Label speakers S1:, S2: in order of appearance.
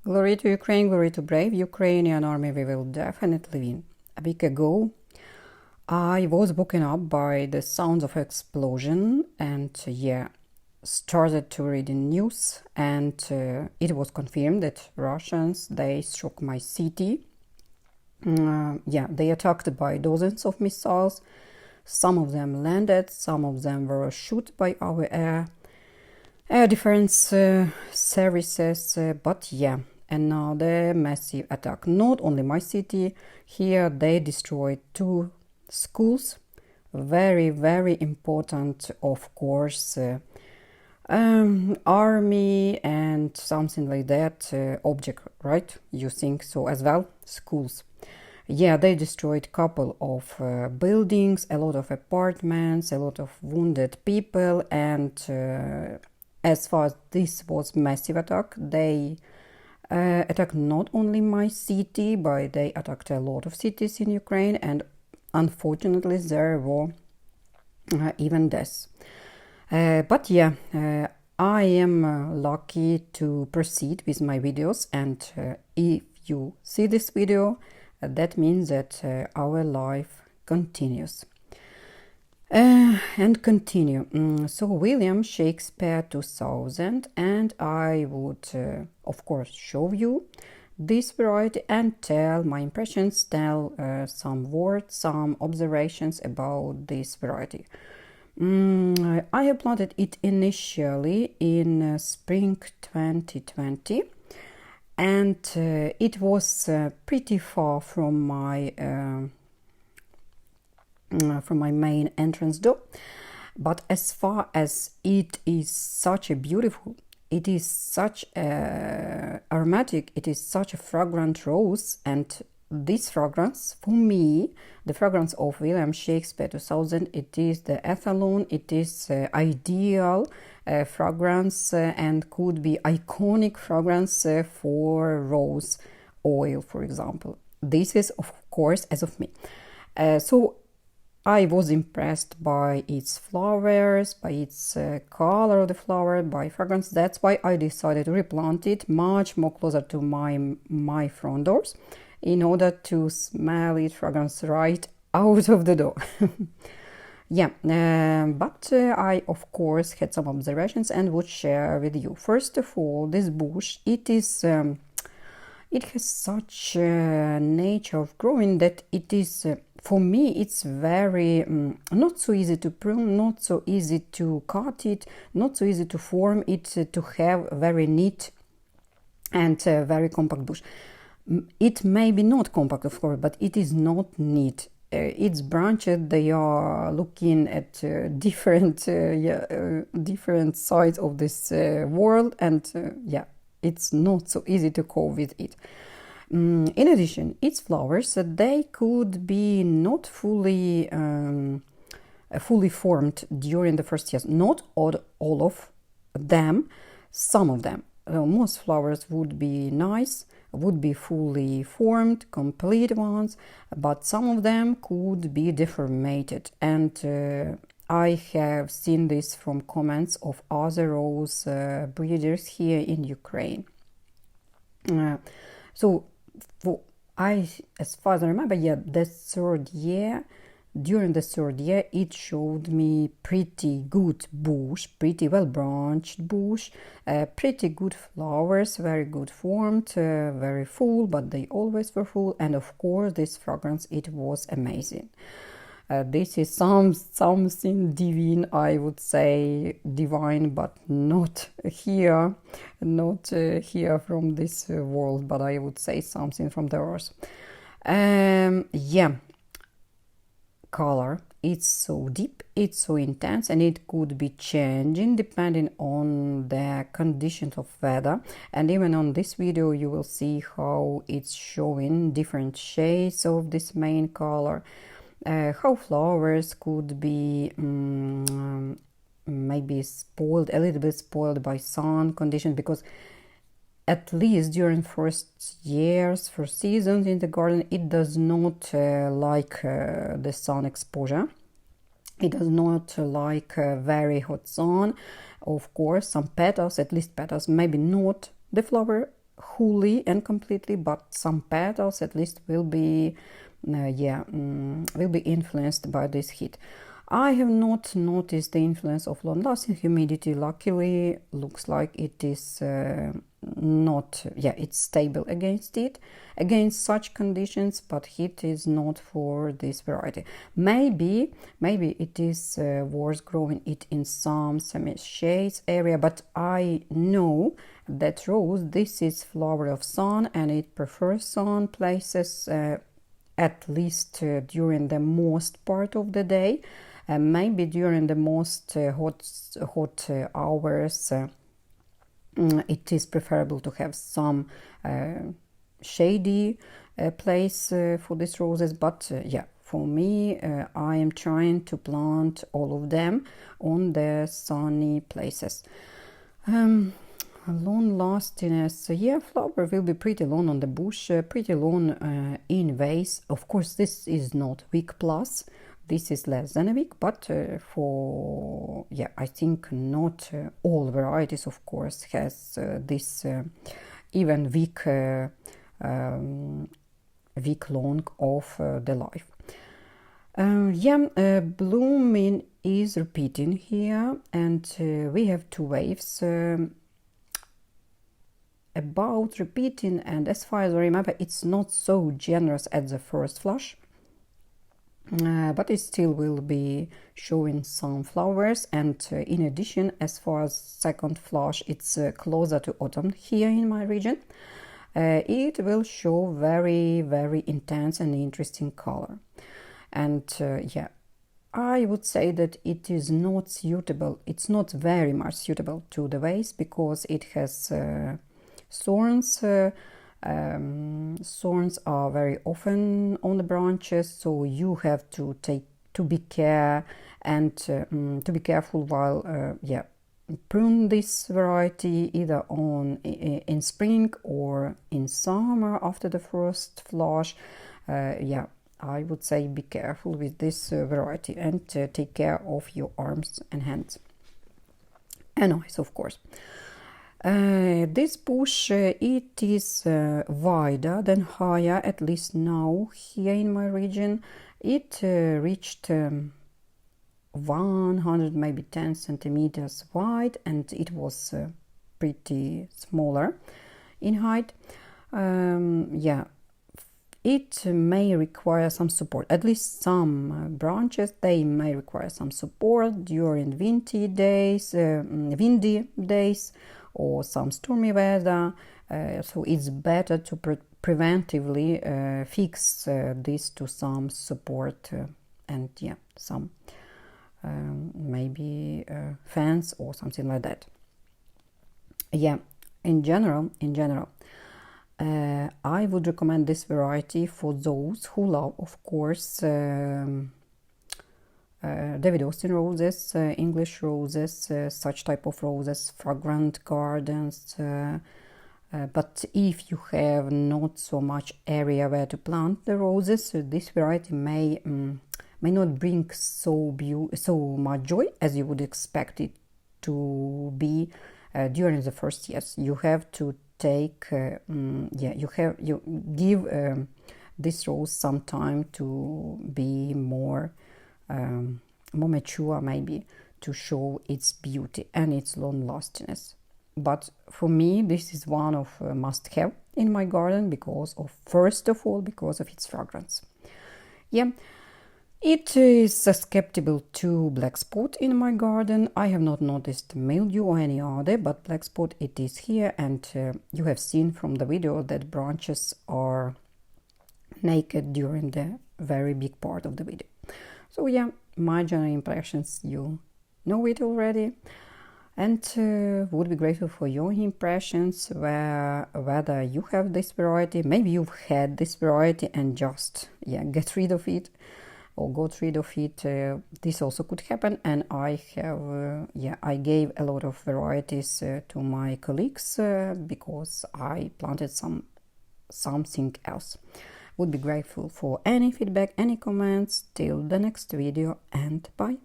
S1: Glory to Ukraine, glory to brave Ukrainian army, we will definitely win. A week ago, I was woken up by the sounds of explosion and started to read the news, and it was confirmed that Russians, they struck my city. They attacked by dozens of missiles. Some of them landed, some of them were shot by our air defense services, and now the massive attack. Not only my city, here they destroyed 2 schools. Very, very important, of course, army and something like that object, right? You think so as well? Schools. Yeah, they destroyed couple of buildings, a lot of apartments, a lot of wounded people, and as far as this was massive attack, they attacked not only my city, but they attacked a lot of cities in Ukraine, and unfortunately there were even deaths. I am lucky to proceed with my videos, and if you see this video, that means that our life continues. And continue. So William Shakespeare 2000, and I would of course show you this variety and tell my impressions, tell some words, some observations about this variety. I have planted it initially in spring 2020, and it was pretty far from my main entrance door, but as far as it is such a beautiful, it is such a aromatic, it is such a fragrant rose, and this fragrance, for me, the fragrance of William Shakespeare 2000, it is the ethanol, it is ideal fragrance and could be iconic fragrance for rose oil, for example. This is, of course, as of me. So I was impressed by its flowers, by its color of the flower, by fragrance. That's why I decided to replant it much more closer to my front doors in order to smell its fragrance right out of the door. I of course had some observations and would share with you. First of all, this bush, it is it has such a nature of growing that it is for me it's very not so easy to prune, not so easy to cut it, not so easy to form it, to have a very neat and very compact bush. It may be not compact, of course, but it is not neat. Its branches, they are looking at different sides of this world, and it's not so easy to cope with it. In addition, its flowers, they could be not fully formed during the first years. Not all of them, some of them. Most flowers would be nice, would be fully formed, complete ones, but some of them could be deformated, and I have seen this from comments of other rose breeders here in Ukraine. As far as I remember, during the third year, it showed me pretty good bush, pretty well branched bush, pretty good flowers, very good formed, very full, but they always were full, and of course this fragrance, it was amazing. This is something divine, I would say divine, but not here from this world, but I would say something from the earth. Color, it's so deep, it's so intense, and it could be changing depending on the conditions of weather. And even on this video you will see how it's showing different shades of this main color, how flowers could be maybe a little bit spoiled by sun conditions, because at least during first seasons in the garden, it does not like the sun exposure. It does not like very hot sun. Of course, some petals, at least petals, maybe not the flower wholly and completely, but some petals at least will be will be influenced by this heat. I have not noticed the influence of long-lasting humidity. Luckily, looks like it is not, it's stable against such conditions, but heat is not for this variety. Maybe it is worth growing it in some semi-shades area, but I know that rose, this is flower of sun, and it prefers sun places at least during the most part of the day. Maybe during the most hot hours, it is preferable to have some shady place for these roses. But for me, I am trying to plant all of them on the sunny places. Long lastiness, flower will be pretty long on the bush, pretty long in vase. Of course, this is not week plus. This is less than a week, but I think not all varieties, of course, has this even week long of the life. Blooming is repeating here, and we have two waves about repeating, and as far as I remember, it's not so generous at the first flush. But it still will be showing some flowers, and in addition, as far as second flush, it's closer to autumn here in my region. It will show very, very intense and interesting color. And I would say that it is not suitable, it's not very much suitable to the vase, because it has thorns. Thorns are very often on the branches, so you have to be careful while prune this variety either in spring or in summer after the first flush. I would say be careful with this variety, and take care of your arms and hands and eyes, of course. This bush, it is wider than higher, at least now here in my region. It reached 100, maybe 10 centimeters wide, and it was pretty smaller in height. It may require some support, at least some branches, they may require some support during windy days, or some stormy weather, so it's better to preventively fix this to some support and some maybe fence or something like that. In general, I would recommend this variety for those who love, of course, David Austin roses, English roses, such type of roses, fragrant gardens. But if you have not so much area where to plant the roses, this variety may not bring so much joy as you would expect it to be during the first years. You have to take you give this rose some time to be more mature, maybe, to show its beauty and its long lastiness. But for me, this is one of must have in my garden first of all because of its fragrance. It is susceptible to black spot in my garden. I have not noticed mildew or any other, but black spot it is here, and you have seen from the video that branches are naked during the very big part of the video. So my general impressions, you know it already, and would be grateful for your impressions, whether you have this variety, maybe you've had this variety and just get rid of it or got rid of it. This also could happen, and I have I gave a lot of varieties to my colleagues because I planted something else. Would be grateful for any feedback, any comments. Till the next video, and bye.